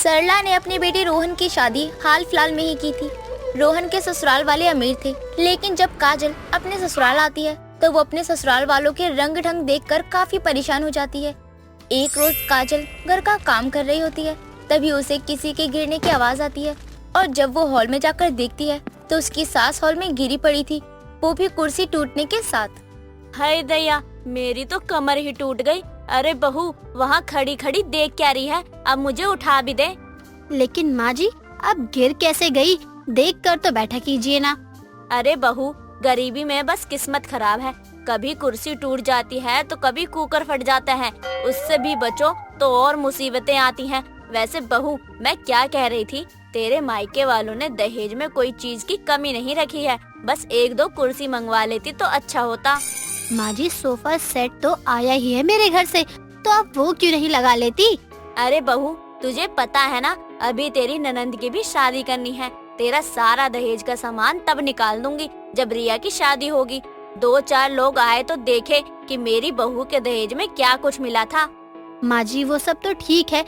सरला ने अपनी बेटी रोहन की शादी हाल फिलहाल में ही की थी। रोहन के ससुराल वाले अमीर थे, लेकिन जब काजल अपने ससुराल आती है तो वो अपने ससुराल वालों के रंग ढंग देखकर काफी परेशान हो जाती है। एक रोज काजल घर का काम कर रही होती है, तभी उसे किसी के गिरने की आवाज आती है और जब वो हॉल में जाकर देखती है तो उसकी सास हॉल में गिरी पड़ी थी, वो भी कुर्सी टूटने के साथ। हाय दया, मेरी तो कमर ही टूट गई। अरे बहू, वहाँ खड़ी खड़ी देख क्या रही है? अब मुझे उठा भी दे। लेकिन माँ जी, अब गिर कैसे गई? देख कर तो बैठा कीजिए ना। अरे बहू, गरीबी में बस किस्मत खराब है। कभी कुर्सी टूट जाती है तो कभी कुकर फट जाता है। उससे भी बचो तो और मुसीबतें आती हैं। वैसे बहू, मैं क्या कह रही थी, तेरे मायके वालों ने दहेज में कोई चीज की कमी नहीं रखी है। बस एक दो कुर्सी मंगवा लेती तो अच्छा होता। माँ जी, सोफा सेट तो आया ही है मेरे घर से, तो आप वो क्यों नहीं लगा लेती? अरे बहू, तुझे पता है ना, अभी तेरी ननंद की भी शादी करनी है। तेरा सारा दहेज का सामान तब निकाल दूंगी जब रिया की शादी होगी। 2-4 लोग आए तो देखे कि मेरी बहू के दहेज में क्या कुछ मिला था। माँ जी, वो सब तो ठीक है,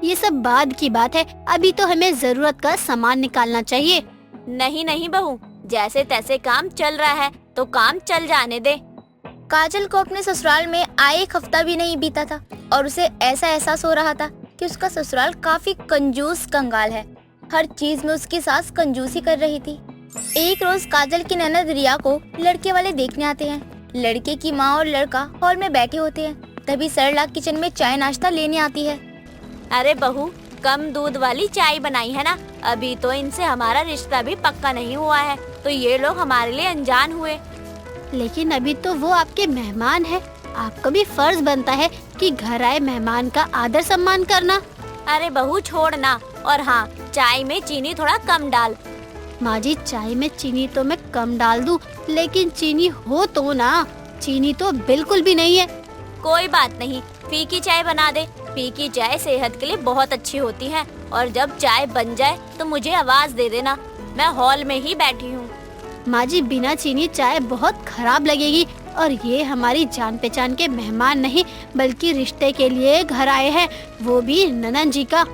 ये सब बाद की बात है। अभी तो हमें जरूरत का सामान निकालना चाहिए। नहीं नहीं बहू, जैसे तैसे काम चल रहा है तो काम चल जाने दे। काजल को अपने ससुराल में आए एक हफ्ता भी नहीं बीता था और उसे ऐसा एहसास हो रहा था कि उसका ससुराल काफी कंजूस कंगाल है। हर चीज में उसकी सास कंजूसी कर रही थी। एक रोज काजल की ननद रिया को लड़के वाले देखने आते हैं। लड़के की माँ और लड़का हॉल में बैठे होते हैं, तभी सरला किचन में चाय नाश्ता लेने आती है। अरे बहू, कम दूध वाली चाय बनाई है ना? अभी तो इनसे हमारा रिश्ता भी पक्का नहीं हुआ है, तो ये लोग हमारे लिए अनजान हुए। लेकिन अभी तो वो आपके मेहमान है, आपका भी फर्ज बनता है कि घर आए मेहमान का आदर सम्मान करना। अरे बहू छोड़ ना, और हाँ, चाय में चीनी थोड़ा कम डाल। माँ जी, चाय में चीनी तो मैं कम डाल दूं, लेकिन चीनी हो तो ना। चीनी तो बिल्कुल भी नहीं है। कोई बात नहीं, फीकी चाय बना दे। फीकी चाय सेहत के लिए बहुत अच्छी होती है। और जब चाय बन जाए तो मुझे आवाज दे देना, मैं हॉल में ही बैठी हूँ। माँ जी, बिना चीनी चाय बहुत खराब लगेगी, और ये हमारी जान पहचान के मेहमान नहीं बल्कि रिश्ते के लिए घर आए हैं, वो भी ननद जी का।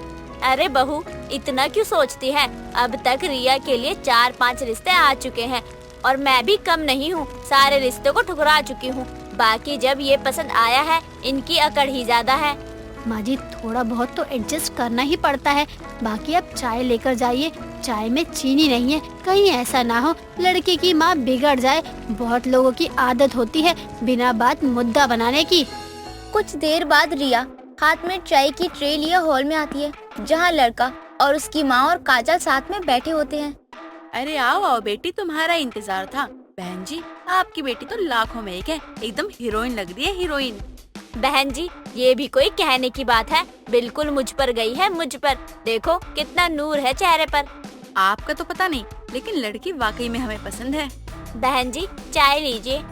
अरे बहू, इतना क्यों सोचती है? अब तक रिया के लिए 4-5 रिश्ते आ चुके हैं और मैं भी कम नहीं हूँ। सारे रिश्तों को ठुकरा चुकी हूँ। बाकी जब ये पसंद आया है, इनकी अकड़ ही ज्यादा है। माँ जी, थोड़ा बहुत तो एडजस्ट करना ही पड़ता है। बाकी अब चाय लेकर जाइए, चाय में चीनी नहीं है, कहीं ऐसा ना हो लड़के की माँ बिगड़ जाए। बहुत लोगों की आदत होती है बिना बात मुद्दा बनाने की। कुछ देर बाद रिया हाथ में चाय की ट्रे लिए हॉल में आती है, जहाँ लड़का और उसकी माँ और काजल साथ में बैठे होते हैं। अरे आओ आओ बेटी, तुम्हारा इंतजार था। बहन जी, आपकी बेटी तो लाखों में एक है, एकदम हीरोइन लग रही है, हीरोइन। बहन जी, ये भी कोई कहने की बात है? बिल्कुल मुझ पर गई है, मुझ पर। देखो कितना नूर है चेहरे पर। आपका तो पता नहीं, लेकिन लड़की वाकई में हमें पसंद है। बहन जी, चाय लीजिए।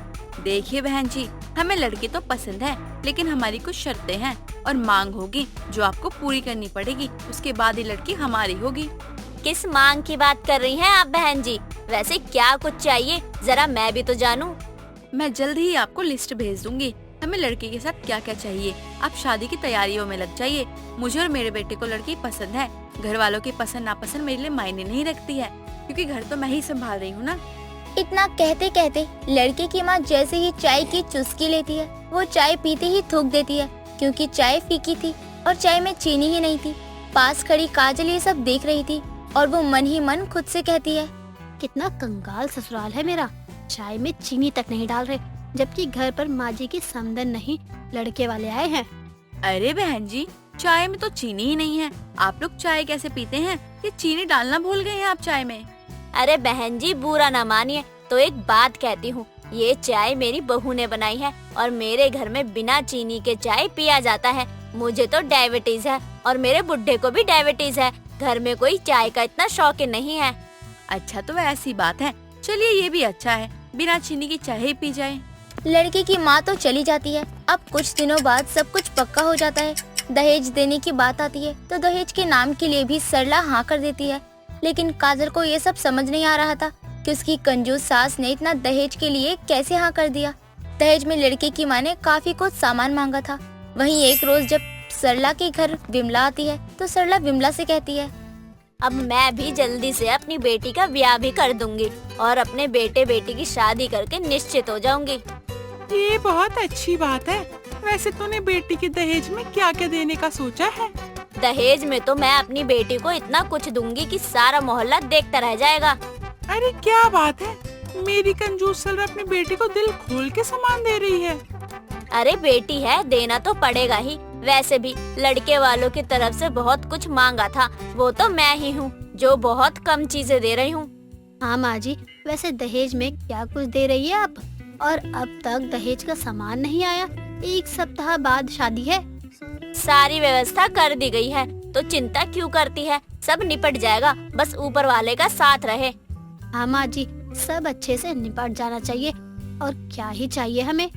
देखिए बहन जी, हमें लड़की तो पसंद है, लेकिन हमारी कुछ शर्तें हैं और मांग होगी जो आपको पूरी करनी पड़ेगी। उसके बाद ही लड़की हमारी होगी। किस मांग की बात कर रही हैं आप बहन जी? वैसे क्या कुछ चाहिए, जरा मैं भी तो जानूं। मैं जल्द ही आपको लिस्ट भेज दूंगी। हमें लड़की के साथ क्या क्या चाहिए। आप शादी की तैयारियों में लग जाइए। मुझे और मेरे बेटे को लड़की पसंद है। घर वालों की पसंद नापसंद मेरे लिए मायने नहीं रखती है, क्योंकि घर तो मैं ही संभाल रही हूँ ना। इतना कहते कहते लड़के की माँ जैसे ही चाय की चुस्की लेती है, वो चाय पीते ही थूक देती है, क्योंकि चाय फीकी थी और चाय में चीनी ही नहीं थी। पास खड़ी काजल ये सब देख रही थी और वो मन ही मन खुद से कहती है, कितना कंगाल ससुराल है मेरा, चाय में चीनी तक नहीं डाल रहे, जबकि घर पर माँ जी की समधन नहीं लड़के वाले आए हैं। अरे बहन जी, चाय में तो चीनी ही नहीं है। आप लोग चाय कैसे पीते हैं? ये चीनी डालना भूल गए हैं आप चाय में। अरे बहन जी, बुरा ना मानिए तो एक बात कहती हूँ, ये चाय मेरी बहू ने बनाई है और मेरे घर में बिना चीनी के चाय पिया जाता है। मुझे तो डायबिटीज है और मेरे बुड्ढे को भी डायबिटीज है। घर में कोई चाय का इतना शौकीन नहीं है। अच्छा, तो ऐसी बात है। चलिए, ये भी अच्छा है, बिना चीनी की चाय ही पी जाए। लड़के की माँ तो चली जाती है। अब कुछ दिनों बाद सब कुछ पक्का हो जाता है। दहेज देने की बात आती है तो दहेज के नाम के लिए भी सरला हाँ कर देती है। लेकिन काजल को ये सब समझ नहीं आ रहा था कि उसकी कंजूस सास ने इतना दहेज के लिए कैसे हाँ कर दिया। दहेज में लड़के की माँ ने काफी कुछ सामान मांगा था। वहीं एक रोज जब सरला के घर विमला आती है तो सरला विमला से कहती है, अब मैं भी जल्दी से अपनी बेटी का ब्याह भी कर दूंगी और अपने बेटे बेटी की शादी करके निश्चित हो जाऊंगी। ये बहुत अच्छी बात है। वैसे तूने बेटी के दहेज में क्या क्या देने का सोचा है? दहेज में तो मैं अपनी बेटी को इतना कुछ दूंगी कि सारा मोहल्ला देखता रह जाएगा। अरे क्या बात है, मेरी कंजूस सरला अपनी बेटी को दिल खोल के सामान दे रही है। अरे बेटी है, देना तो पड़ेगा ही। वैसे भी लड़के वालों की तरफ से बहुत कुछ मांगा था, वो तो मैं ही हूँ जो बहुत कम चीजें दे रही हूँ। हाँ माँ जी, वैसे दहेज में क्या कुछ दे रही है आप? और अब तक दहेज का सामान नहीं आया, 1 सप्ताह बाद शादी है। सारी व्यवस्था कर दी गई है, तो चिंता क्यों करती है? सब निपट जाएगा, बस ऊपर वाले का साथ रहे। हाँ माँ जी, सब अच्छे से निपट जाना चाहिए। और क्या ही चाहिए हमें।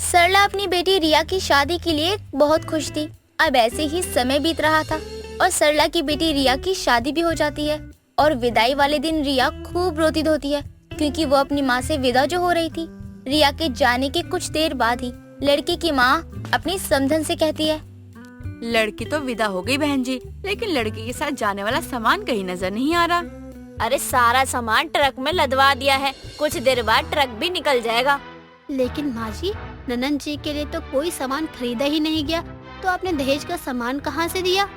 सरला अपनी बेटी रिया की शादी के लिए बहुत खुश थी। अब ऐसे ही समय बीत रहा था और सरला की बेटी रिया की शादी भी हो जाती है। और विदाई वाले दिन रिया खूब रोती धोती है क्योंकि वो अपनी माँ से विदा जो हो रही थी। रिया के जाने के कुछ देर बाद ही लड़की की माँ अपनी समधन से कहती है, लड़की तो विदा हो गई बहन जी, लेकिन लड़की के साथ जाने वाला सामान कहीं नजर नहीं आ रहा। अरे सारा सामान ट्रक में लदवा दिया है, कुछ देर बाद ट्रक भी निकल जाएगा। लेकिन माँ जी, ननन जी के लिए तो कोई सामान खरीदा ही नहीं गया, तो आपने दहेज का सामान कहाँ से दिया?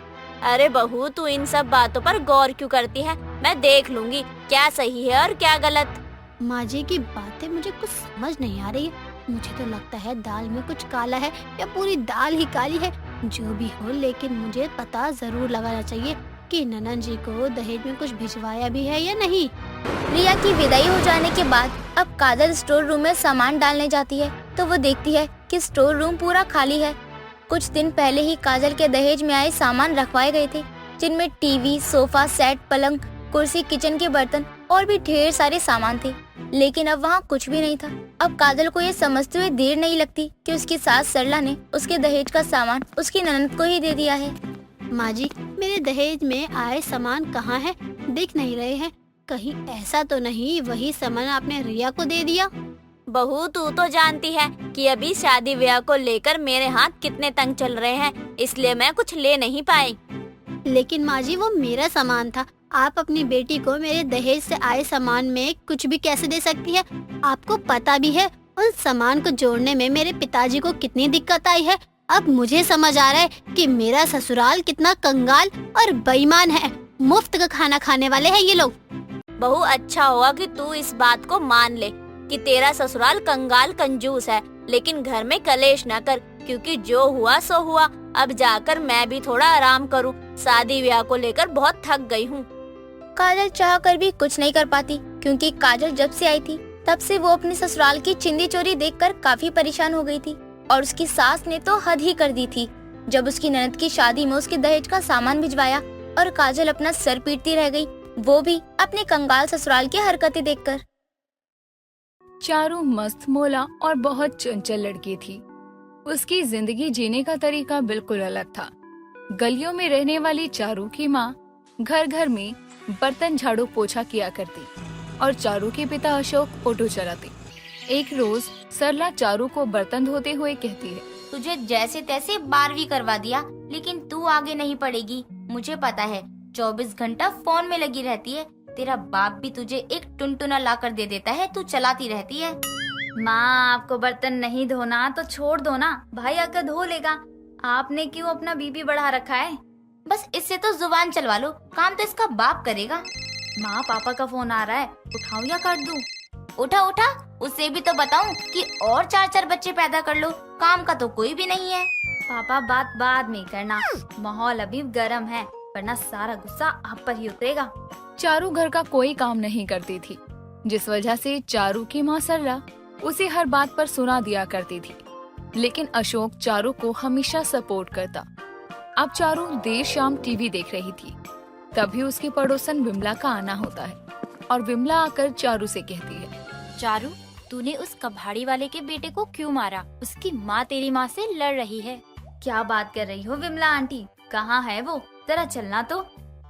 अरे बहू, तू इन सब बातों पर गौर क्यों करती है? मैं देख लूंगी क्या सही है और क्या गलत। माँ जी की बातें मुझे कुछ समझ नहीं आ रही है। मुझे तो लगता है दाल में कुछ काला है या पूरी दाल ही काली है। जो भी हो, लेकिन मुझे पता जरूर लगाना चाहिए कि ननन जी को दहेज में कुछ भिजवाया भी है या नहीं। रिया की विदाई हो जाने के बाद अब काजल स्टोर रूम में सामान डालने जाती है तो वो देखती है कि स्टोर रूम पूरा खाली है। कुछ दिन पहले ही काजल के दहेज में आए सामान रखवाए गए थे, जिनमें टीवी, सोफा सेट, पलंग, कुर्सी, किचन के बर्तन और भी ढेर सारे सामान थे। लेकिन अब वहाँ कुछ भी नहीं था। अब काजल को ये समझते हुए देर नहीं लगती कि उसकी सास सरला ने उसके दहेज का सामान उसकी ननद को ही दे दिया है। माँ जी, मेरे दहेज में आए सामान कहाँ है? दिख नहीं रहे हैं। कहीं ऐसा तो नहीं वही सामान आपने रिया को दे दिया? बहू, तू तो जानती है कि अभी शादी ब्याह को लेकर मेरे हाथ कितने तंग चल रहे हैं, इसलिए मैं कुछ ले नहीं पाई। लेकिन माँ जी, वो मेरा सामान था। आप अपनी बेटी को मेरे दहेज से आए सामान में कुछ भी कैसे दे सकती है? आपको पता भी है उन सामान को जोड़ने में मेरे पिताजी को कितनी दिक्कत आई है। अब मुझे समझ आ रहा है कि मेरा ससुराल कितना कंगाल और बेईमान है। मुफ्त का खाना खाने वाले हैं ये लोग। बहू, अच्छा होगा कि तू इस बात को मान ले कि तेरा ससुराल कंगाल कंजूस है, लेकिन घर में कलेश न कर, क्योंकि जो हुआ सो हुआ। अब जाकर मैं भी थोड़ा आराम करूं। शादी ब्याह को लेकर बहुत थक गई हूं। काजल चाह कर भी कुछ नहीं कर पाती क्योंकि काजल जब से आई थी तब से वो अपने ससुराल की चिंदी चोरी देखकर काफी परेशान हो गई थी। और उसकी सास ने तो हद ही कर दी थी जब उसकी ननद की शादी में उसके दहेज का सामान भिजवाया और काजल अपना सर पीटती रह गई, वो भी अपने कंगाल ससुराल की हरकतें देखकर। चारू मस्त मौला और बहुत चंचल लड़की थी। उसकी जिंदगी जीने का तरीका बिल्कुल अलग था। गलियों में रहने वाली चारू की माँ घर घर में बर्तन झाड़ू पोछा किया करती और चारू के पिता अशोक ऑटो चलाते। एक रोज सरला चारू को बर्तन धोते हुए कहती है, तुझे जैसे तैसे 12वीं करवा दिया, लेकिन तू आगे नहीं पढ़ेगी। मुझे पता है 24 घंटा फोन में लगी रहती है। तेरा बाप भी तुझे एक टुनटुना ला कर दे देता है, तू चलाती रहती है। माँ, आपको बर्तन नहीं धोना तो छोड़ दो ना, भाई आकर धो लेगा। आपने क्यों अपना बीपी बढ़ा रखा है? बस इससे तो जुबान चलवा लो, काम तो इसका बाप करेगा। माँ, पापा का फोन आ रहा है, उठाऊं या काट दूं? उठा उठा, उससे भी तो बताऊं कि और 4-4 बच्चे पैदा कर लो, काम का तो कोई भी नहीं है। पापा, बात बाद में करना, माहौल अभी गर्म है, वरना सारा गुस्सा आप पर ही उतरेगा। चारू घर का कोई काम नहीं करती थी, जिस वजह से चारू की माँ सरला उसे हर बात पर सुना दिया करती थी। लेकिन अशोक चारू को हमेशा सपोर्ट करता। अब चारू देर शाम टीवी देख रही थी, तभी उसकी पड़ोसन विमला का आना होता है और विमला आकर चारू से कहती है, चारू, तूने उस कबाड़ी वाले के बेटे को क्यों मारा? उसकी माँ तेरी माँ से लड़ रही है। क्या बात कर रही हो विमला आंटी? कहाँ है वो? जरा चलना तो।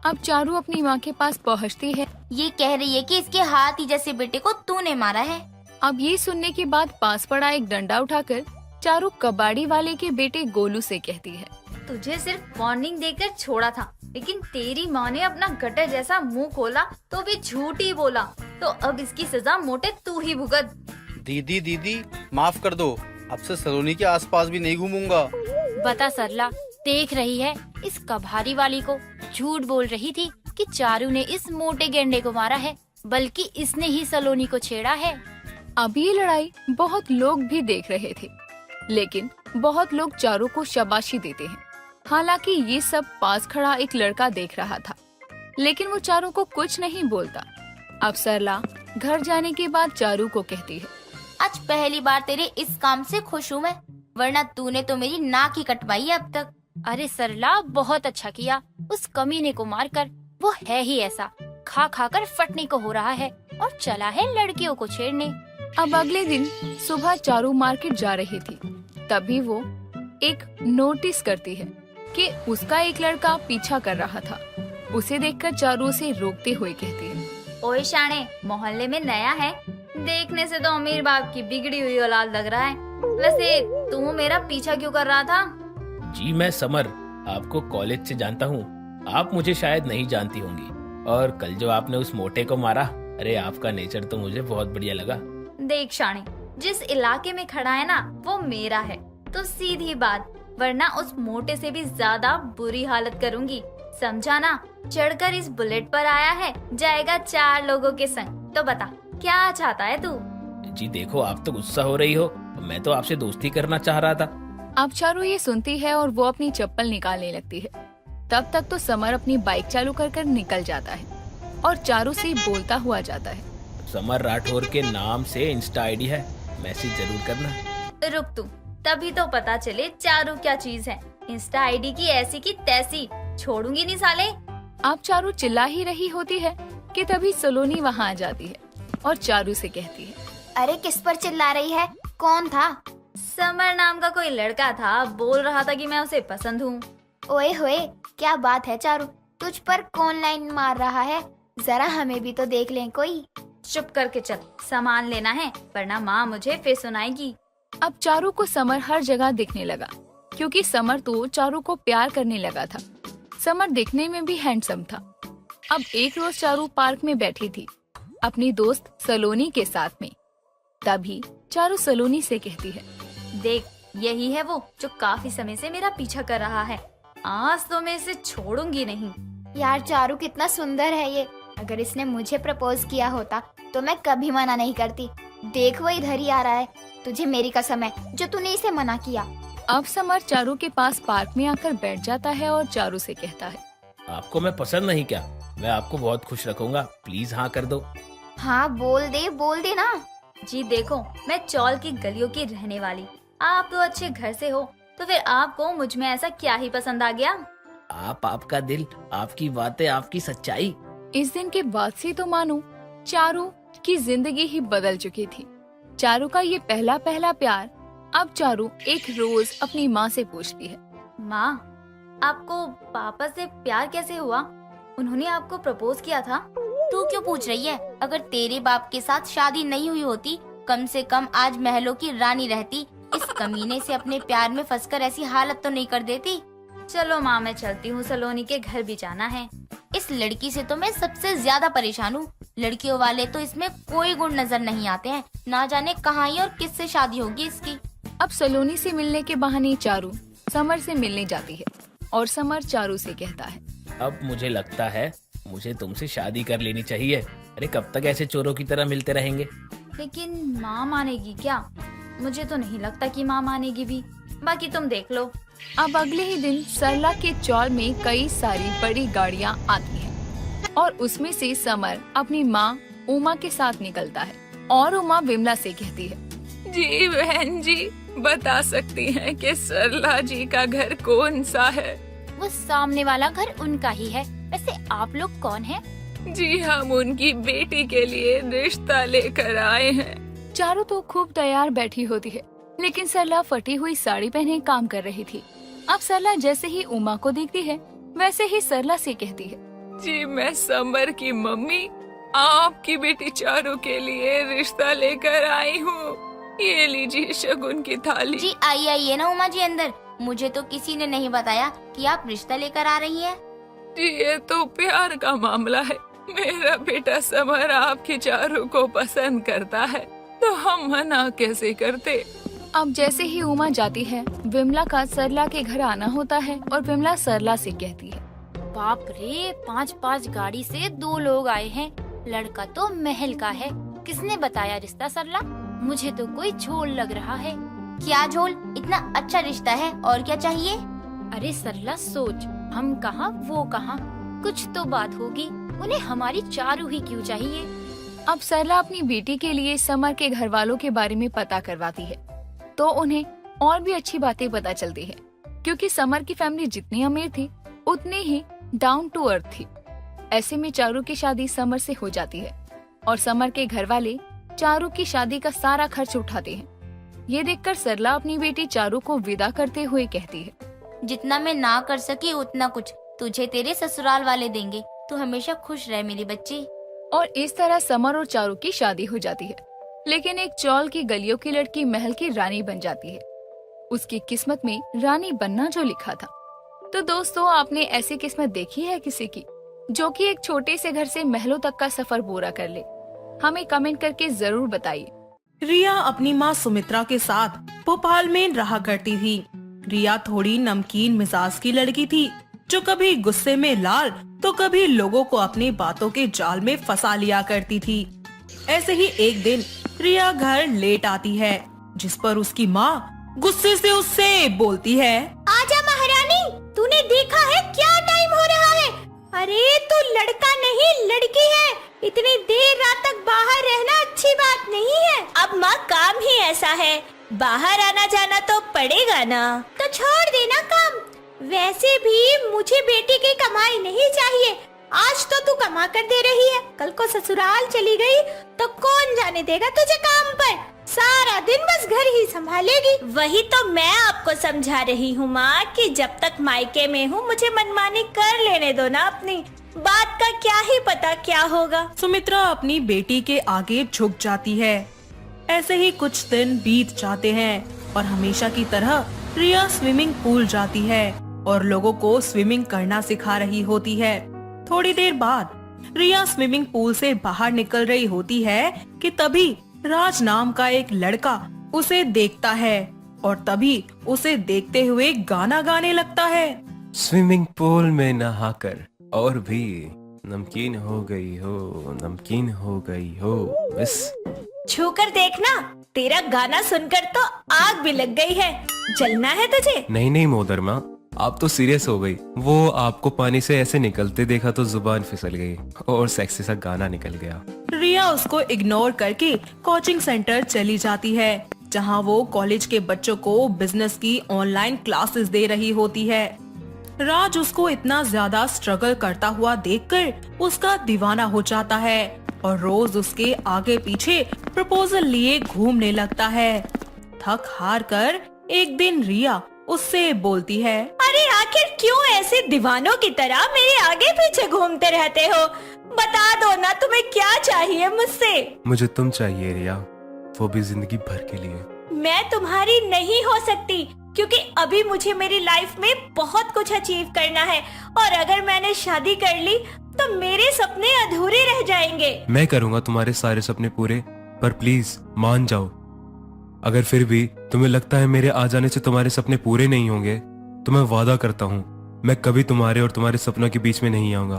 अब चारू अपनी माँ के पास पहुँचती है। ये कह रही है कि इसके हाथ ही जैसे बेटे को तूने मारा है। अब ये सुनने के बाद पास पड़ा एक डंडा उठाकर चारू कबाड़ी वाले के बेटे गोलू से कहती है, तुझे सिर्फ वार्निंग देकर छोड़ा था, लेकिन तेरी माँ ने अपना गटर जैसा मुंह खोला तो भी झूठ ही बोला। तो अब इसकी सजा मोटे तू ही भुगत। दीदी माफ कर दो, अब से सलोनी के आसपास भी नहीं घूमूंगा। बता सरला, देख रही है इस कभारी वाली को? झूठ बोल रही थी कि चारू ने इस मोटे गेंडे को मारा है, बल्कि इसने ही सलोनी को छेड़ा है। अब ये लड़ाई बहुत लोग भी देख रहे थे, लेकिन बहुत लोग चारू को शाबाशी देते हैं। हालांकि ये सब पास खड़ा एक लड़का देख रहा था, लेकिन वो चारू को कुछ नहीं बोलता। अब सरला घर जाने के बाद चारू को कहती है, आज पहली बार तेरे इस काम से खुश हूँ मैं, वरना तूने तो मेरी नाक ही कटवाई है अब तक। अरे सरला, बहुत अच्छा किया उस कमीने को मारकर। वो है ही ऐसा, खा खा कर फटने को हो रहा है और चला है लड़कियों को छेड़ने। अब अगले दिन सुबह चारू मार्केट जा रही थी, तभी वो एक नोटिस करती है कि उसका एक लड़का पीछा कर रहा था। उसे देखकर चारू उसे रोकते हुए कहती है, ओए शाणे, मोहल्ले में नया है, देखने से तो अमीर बाप की बिगड़ी हुई औलाद लग रहा है। वैसे तू मेरा पीछा क्यों कर रहा था? जी मैं समर, आपको कॉलेज से जानता हूँ। आप मुझे शायद नहीं जानती होंगी। और कल जो आपने उस मोटे को मारा, अरे आपका नेचर तो मुझे बहुत बढ़िया लगा। देख शाणे, जिस इलाके में खड़ा है ना वो मेरा है, तो सीधी बात, वरना उस मोटे से भी ज्यादा बुरी हालत करूंगी, समझा ना? चढ़कर इस बुलेट पर आया है, जाएगा 4 लोगों के संग। तो बता क्या चाहता है तू? जी देखो, आप तो गुस्सा हो रही हो, मैं तो आपसे दोस्ती करना चाह रहा था। अब चारू ये सुनती है और वो अपनी चप्पल निकालने लगती है। तब तक तो समर अपनी बाइक चालू कर निकल जाता है और चारू से बोलता हुआ जाता है, समर राठौर के नाम से इंस्टा आईडी है, मैसेज जरूर करना। रुक तू, तभी तो पता चले चारू क्या चीज है। इंस्टा आईडी की ऐसी की तैसी, छोड़ूंगी नहीं साले। अब चारू चिल्ला ही रही होती है कि तभी सलोनी वहाँ आ जाती है और चारू से कहती है, अरे किस पर चिल्ला रही है? कौन था? समर नाम का कोई लड़का था, बोल रहा था कि मैं उसे पसंद हूँ। ओए होए, क्या बात है चारू, तुझ पर कौन लाइन मार रहा है? जरा हमें भी तो देख लें कोई। चुप करके चल, सामान लेना है, वरना माँ मुझे फिर सुनाएगी। अब चारू को समर हर जगह दिखने लगा, क्योंकि समर तो चारू को प्यार करने लगा था। समर दिखने में भी हैंडसम था। अब एक रोज चारू पार्क में बैठी थी अपनी दोस्त सलोनी के साथ में। तभी चारू सलोनी से कहती है, देख, यही है वो जो काफी समय से मेरा पीछा कर रहा है। आज तो मैं इसे छोड़ूंगी नहीं। यार चारू कितना सुंदर है ये, अगर इसने मुझे प्रपोज किया होता तो मैं कभी मना नहीं करती। देख वो इधर ही आ रहा है, तुझे मेरी कसम है जो तूने इसे मना किया। अब समर चारू के पास पार्क में आकर बैठ जाता है और चारू से कहता है, आपको मैं पसंद नहीं क्या? मैं आपको बहुत खुश रखूंगा, प्लीज हाँ कर दो। हाँ बोल दे ना। जी देखो, मैं चौल की गलियों की रहने वाली, आप तो अच्छे घर से हो, तो फिर आपको मुझ में ऐसा क्या ही पसंद आ गया? आप, आपका दिल, आपकी बातें, आपकी सच्चाई। इस दिन के बाद से तो मानो चारू की जिंदगी ही बदल चुकी थी। चारू का ये पहला प्यार। अब चारू एक रोज अपनी माँ से पूछती है, माँ, आपको पापा से प्यार कैसे हुआ? उन्होंने आपको प्रपोज किया था? तू क्यों पूछ रही है? अगर तेरे बाप के साथ शादी नहीं हुई होती, कम से कम आज महलों की रानी रहती। इस कमीने से अपने प्यार में फंसकर ऐसी हालत तो नहीं कर देती। चलो माँ, मैं चलती हूँ, सलोनी के घर भी जाना है। इस लड़की से तो मैं सबसे ज्यादा परेशान हूँ। लड़कियों वाले तो इसमें कोई गुण नजर नहीं आते हैं। ना जाने कहाँ ही और किससे शादी होगी इसकी। अब सलोनी से मिलने के बहाने चारू समर से मिलने जाती है और समर चारू से कहता है, अब मुझे लगता है मुझे तुमसे शादी कर लेनी चाहिए। अरे कब तक ऐसे चोरों की तरह मिलते रहेंगे? लेकिन माँ मानेगी क्या? मुझे तो नहीं लगता कि माँ मानेगी भी, बाकी तुम देख लो। अब अगले ही दिन सरला के चौल में कई सारी बड़ी गाड़ियाँ आती हैं और उसमें से समर अपनी माँ उमा के साथ निकलता है और उमा विमला से कहती है, जी बहन जी, बता सकती हैं कि सरला जी का घर कौन सा है? वो सामने वाला घर उनका ही है। वैसे आप लोग कौन हैं? जी हम उनकी बेटी के लिए रिश्ता लेकर आए हैं। चारू तो खूब तैयार बैठी होती है, लेकिन सरला फटी हुई साड़ी पहने काम कर रही थी। अब सरला जैसे ही उमा को देखती है, वैसे ही सरला से कहती है, जी मैं समर की मम्मी आपकी बेटी चारू के लिए रिश्ता लेकर आई हूँ। ये लीजिए शगुन की थाली। जी आइए ना उमा जी अंदर, मुझे तो किसी ने नहीं बताया कि आप रिश्ता लेकर आ रही हैं। ये तो प्यार का मामला है। मेरा बेटा समर आपकी चारू को पसंद करता है, तो हम मना कैसे करते। अब जैसे ही उमा जाती है, विमला का सरला के घर आना होता है और विमला सरला से कहती है, बाप रे, 5-5 गाड़ी से 2 लोग आए हैं। लड़का तो महल का है। किसने बताया रिश्ता सरला? मुझे तो कोई झोल लग रहा है। क्या झोल, इतना अच्छा रिश्ता है, और क्या चाहिए। अरे सरला सोच, हम कहाँ वो कहाँ, कुछ तो बात होगी। उन्हें हमारी चारू ही क्यों चाहिए। अब सरला अपनी बेटी के लिए समर के घर वालों के बारे में पता करवाती है, तो उन्हें और भी अच्छी बातें पता चलती है, क्योंकि समर की फैमिली जितनी अमीर थी उतनी ही डाउन टू अर्थ थी। ऐसे में चारू की शादी समर से हो जाती है और समर के घर वाले चारू की शादी का सारा खर्च उठाते हैं। ये देखकर सरला अपनी बेटी चारू को विदा करते हुए कहती है, जितना मैं ना कर सकी उतना कुछ तुझे तेरे ससुराल वाले देंगे। तू हमेशा खुश रह मेरी बच्ची। और इस तरह समर और चारू की शादी हो जाती है। लेकिन एक चौल की गलियों की लड़की महल की रानी बन जाती है। उसकी किस्मत में रानी बनना जो लिखा था। तो दोस्तों, आपने ऐसी किस्मत देखी है किसी की, जो कि एक छोटे से घर से महलों तक का सफर पूरा कर ले? हमें कमेंट करके जरूर बताइए। रिया अपनी माँ सुमित्रा के साथ भोपाल में रहा करती थी। रिया थोड़ी नमकीन मिजाज की लड़की थी, जो कभी गुस्से में लाल तो कभी लोगों को अपनी बातों के जाल में फंसा लिया करती थी। ऐसे ही एक दिन रिया घर लेट आती है, जिस पर उसकी माँ गुस्से से उससे बोलती है, आजा महारानी, तूने देखा है क्या टाइम हो रहा है? अरे तू लड़का नहीं लड़की है। इतनी देर रात तक बाहर रहना अच्छी बात नहीं है। अब माँ, काम ही ऐसा है, बाहर आना जाना तो पड़ेगा ना। तो छोड़ देना काम। वैसे भी मुझे बेटी की कमाई नहीं चाहिए। आज तो तू कमा कर दे रही है, कल को ससुराल चली गई तो कौन जाने देगा तुझे काम पर। सारा दिन बस घर ही संभालेगी। वही तो मैं आपको समझा रही हूँ माँ, कि जब तक मायके में हूँ मुझे मनमानी कर लेने दो ना। अपनी बात का क्या ही पता क्या होगा। सुमित्रा अपनी बेटी के आगे झुक जाती है। ऐसे ही कुछ दिन बीत जाते हैं और हमेशा की तरह रिया स्विमिंग पूल जाती है और लोगों को स्विमिंग करना सिखा रही होती है। थोड़ी देर बाद रिया स्विमिंग पूल से बाहर निकल रही होती है कि तभी राज नाम का एक लड़का उसे देखता है और तभी उसे देखते हुए गाना गाने लगता है। स्विमिंग पूल में नहाकर और भी नमकीन हो गई हो, नमकीन हो गई हो। बस छूकर देखना, तेरा गाना सुनकर तो आग भी लग गई है। जलना है तुझे? नहीं नहीं मोहतरमा, आप तो सीरियस हो गई। वो आपको पानी से ऐसे निकलते देखा तो जुबान फिसल गई और सेक्सी सा गाना निकल गया। रिया उसको इग्नोर करके कोचिंग सेंटर चली जाती है, जहां वो कॉलेज के बच्चों को बिजनेस की ऑनलाइन क्लासेस दे रही होती है। राज उसको इतना ज्यादा स्ट्रगल करता हुआ देखकर उसका दीवाना हो जाता है और रोज उसके आगे पीछे प्रपोजल लिए घूमने लगता है। थक हार कर एक दिन रिया उससे बोलती है, अरे आखिर क्यों ऐसे दीवानों की तरह मेरे आगे पीछे घूमते रहते हो? बता दो ना, तुम्हें क्या चाहिए मुझसे? मुझे तुम चाहिए रिया, वो भी जिंदगी भर के लिए। मैं तुम्हारी नहीं हो सकती, क्योंकि अभी मुझे मेरी लाइफ में बहुत कुछ अचीव करना है और अगर मैंने शादी कर ली तो मेरे सपने अधूरे रह जाएंगे। मैं करूँगा तुम्हारे सारे सपने पूरे, पर प्लीज मान जाओ। अगर फिर भी तुम्हें लगता है मेरे आ जाने से तुम्हारे सपने पूरे नहीं होंगे, तो मैं वादा करता हूँ मैं कभी तुम्हारे और तुम्हारे सपनों के बीच में नहीं आऊंगा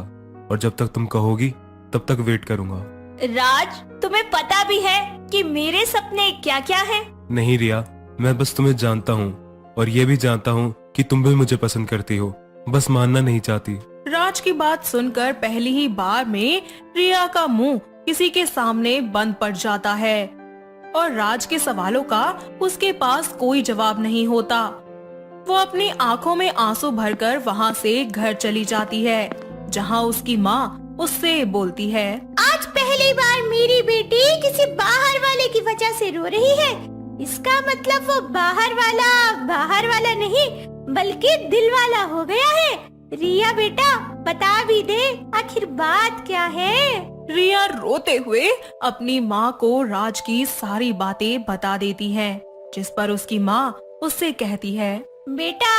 और जब तक तुम कहोगी तब तक वेट करूंगा। राज, तुम्हें पता भी है कि मेरे सपने क्या क्या हैं? नहीं रिया, मैं बस तुम्हें जानता हूँ और ये भी जानता हूँ कि तुम भी मुझे पसंद करती हो, बस मानना नहीं चाहती। राज की बात सुनकर पहली ही बार में रिया का मुंह किसी के सामने बंद पड़ जाता है और राज के सवालों का उसके पास कोई जवाब नहीं होता। वो अपनी आंखों में आंसू भरकर वहाँ से घर चली जाती है, जहाँ उसकी माँ उससे बोलती है, आज पहली बार मेरी बेटी किसी बाहर वाले की वजह से रो रही है। इसका मतलब वो बाहर वाला नहीं बल्कि दिल वाला हो गया है। रिया बेटा, बता भी दे आखिर बात क्या है। रिया रोते हुए अपनी माँ को राज की सारी बातें बता देती है, जिस पर उसकी माँ उससे कहती है, बेटा,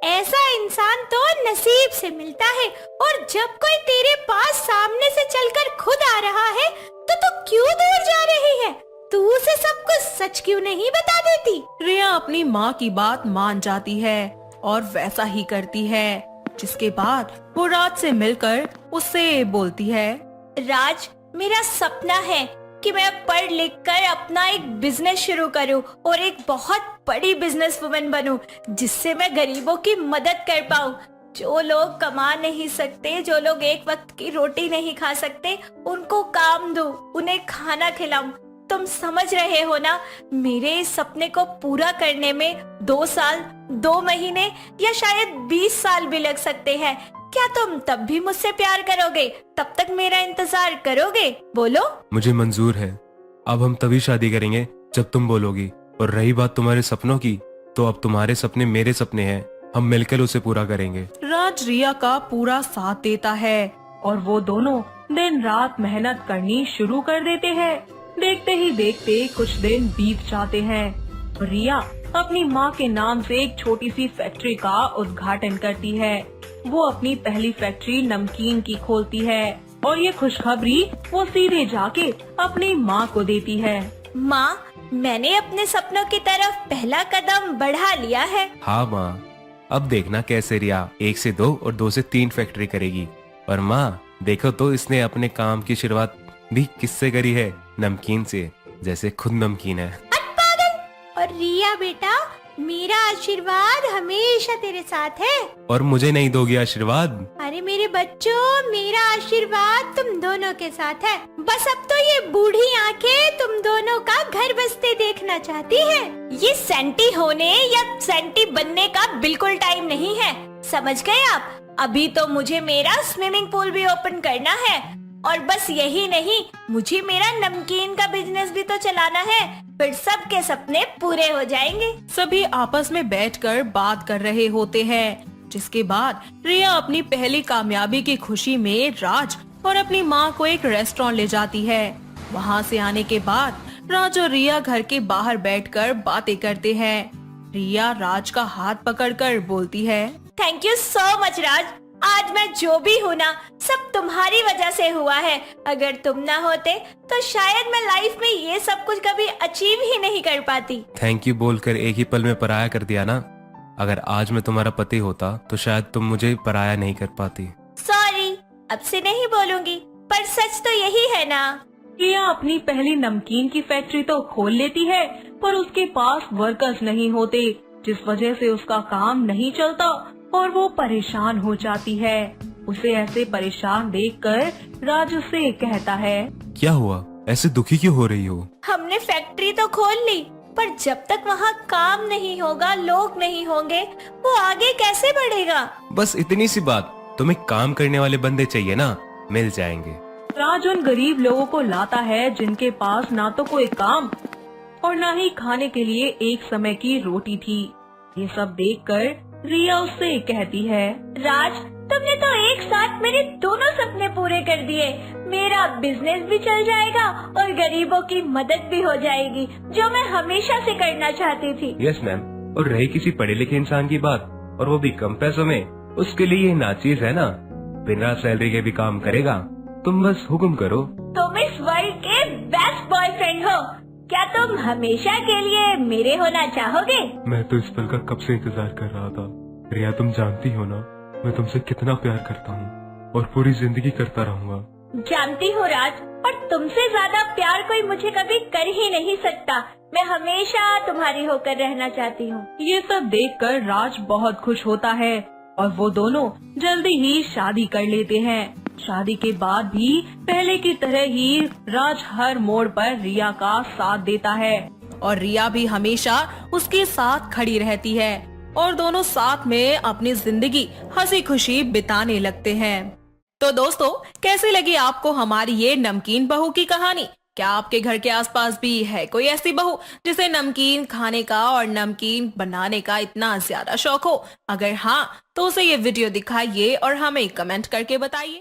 ऐसा इंसान तो नसीब से मिलता है, और जब कोई तेरे पास सामने से चलकर खुद आ रहा है तो तू क्यों दूर जा रही है? तू उसे सब कुछ सच क्यों नहीं बता देती? रिया अपनी माँ की बात मान जाती है और वैसा ही करती है, जिसके बाद वो राज से मिलकर उससे बोलती है। राज, मेरा सपना है कि मैं पढ़ लिख कर अपना एक बिजनेस शुरू करूं और एक बहुत बड़ी बिजनेस वुमन बनूं, जिससे मैं गरीबों की मदद कर पाऊं। जो लोग कमा नहीं सकते, जो लोग एक वक्त की रोटी नहीं खा सकते, उनको काम दूं, उन्हें खाना खिलाऊं। तुम समझ रहे हो ना, मेरे इस सपने को पूरा करने में 2 साल, 2 महीने या शायद 20 साल भी लग सकते हैं। क्या तुम तब भी मुझसे प्यार करोगे? तब तक मेरा इंतजार करोगे? बोलो। मुझे मंजूर है। अब हम तभी शादी करेंगे जब तुम बोलोगी। और रही बात तुम्हारे सपनों की, तो अब तुम्हारे सपने मेरे सपने हैं, हम मिलकर उसे पूरा करेंगे। राज रिया का पूरा साथ देता है और वो दोनों दिन रात मेहनत करनी शुरू कर देते हैं। देखते ही देखते कुछ दिन बीत जाते हैं। रिया अपनी माँ के नाम से एक छोटी सी फैक्ट्री का उद्घाटन करती है। वो अपनी पहली फैक्ट्री नमकीन की खोलती है और ये खुशखबरी वो सीधे जाके अपनी माँ को देती है। माँ, मैंने अपने सपनों की तरफ पहला कदम बढ़ा लिया है। हाँ माँ, अब देखना कैसे रिया 1 से 2 और 2 से 3 फैक्ट्री करेगी। और माँ देखो तो इसने अपने काम की शुरुआत भी किससे करी है? नमकीन से, जैसे खुद नमकीन है। और रिया बेटा, मेरा आशीर्वाद हमेशा तेरे साथ है। और मुझे नहीं दोगी आशीर्वाद? अरे मेरे बच्चों, मेरा आशीर्वाद तुम दोनों के साथ है। बस अब तो ये बूढ़ी आंखें तुम दोनों का घर बसते देखना चाहती है। ये सेंटी होने या सेंटी बनने का बिल्कुल टाइम नहीं है, समझ गए आप? अभी तो मुझे मेरा स्विमिंग पूल भी ओपन करना है, और बस यही नहीं, मुझे मेरा नमकीन का बिजनेस भी तो चलाना है। फिर सबके सपने पूरे हो जाएंगे। सभी आपस में बैठकर बात कर रहे होते हैं, जिसके बाद रिया अपनी पहली कामयाबी की खुशी में राज और अपनी माँ को एक रेस्टोरेंट ले जाती है। वहाँ से आने के बाद राज और रिया घर के बाहर बैठकर बातें करते हैं। रिया राज का हाथ पकड़कर बोलती है, थैंक यू सो मच राज, आज मैं जो भी हूँ ना, सब तुम्हारी वजह से हुआ है। अगर तुम ना होते तो शायद मैं लाइफ में ये सब कुछ कभी अचीव ही नहीं कर पाती। थैंक यू बोलकर एक ही पल में पराया कर दिया ना। अगर आज मैं तुम्हारा पति होता तो शायद तुम मुझे पराया नहीं कर पाती। सॉरी, अब से नहीं बोलूंगी, पर सच तो यही है ना। रिया अपनी पहली नमकीन की फैक्ट्री तो खोल लेती है, पर उसके पास वर्कर्स नहीं होते, जिस वजह से उसका काम नहीं चलता और वो परेशान हो जाती है। उसे ऐसे परेशान देखकर राज उससे कहता है, क्या हुआ? ऐसे दुखी क्यों हो रही हो? हमने फैक्ट्री तो खोल ली, पर जब तक वहाँ काम नहीं होगा, लोग नहीं होंगे, वो आगे कैसे बढ़ेगा? बस इतनी सी बात, तुम्हें काम करने वाले बंदे चाहिए ना, मिल जाएंगे। राज उन गरीब लोगों को लाता है जिनके पास ना तो कोई काम और ना ही खाने के लिए एक समय की रोटी थी। ये सब देखकर रिया उससे कहती है, राज, तुमने तो एक साथ मेरे दोनों सपने पूरे कर दिए। मेरा बिजनेस भी चल जाएगा और गरीबों की मदद भी हो जाएगी, जो मैं हमेशा से करना चाहती थी। Yes ma'am. और रही किसी पढ़े लिखे इंसान की बात, और वो भी कम पैसों में, उसके लिए ये नाचीज है ना, बिना सैलरी के भी काम करेगा। तुम बस हुक्म करो। तुम इस वर्ल्ड के बेस्ट बॉयफ्रेंड हो। क्या तुम हमेशा के लिए मेरे होना चाहोगे? मैं तो इस पल का कब से इंतजार कर रहा था। रिया, तुम जानती हो ना मैं तुमसे कितना प्यार करता हूँ और पूरी जिंदगी करता रहूँगा। जानती हूँ राज, और तुमसे ज्यादा प्यार कोई मुझे कभी कर ही नहीं सकता। मैं हमेशा तुम्हारी होकर रहना चाहती हूँ। ये सब देखकर राज बहुत खुश होता है और वो दोनों जल्दी ही शादी कर लेते हैं। शादी के बाद भी पहले की तरह ही राज हर मोड़ पर रिया का साथ देता है और रिया भी हमेशा उसके साथ खड़ी रहती है और दोनों साथ में अपनी जिंदगी हंसी खुशी बिताने लगते हैं। तो दोस्तों, कैसी लगी आपको हमारी ये नमकीन बहू की कहानी? क्या आपके घर के आसपास भी है कोई ऐसी बहू जिसे नमकीन खाने का और नमकीन बनाने का इतना ज्यादा शौक हो? अगर हाँ, तो उसे ये वीडियो दिखाइए और हमें कमेंट करके बताइए।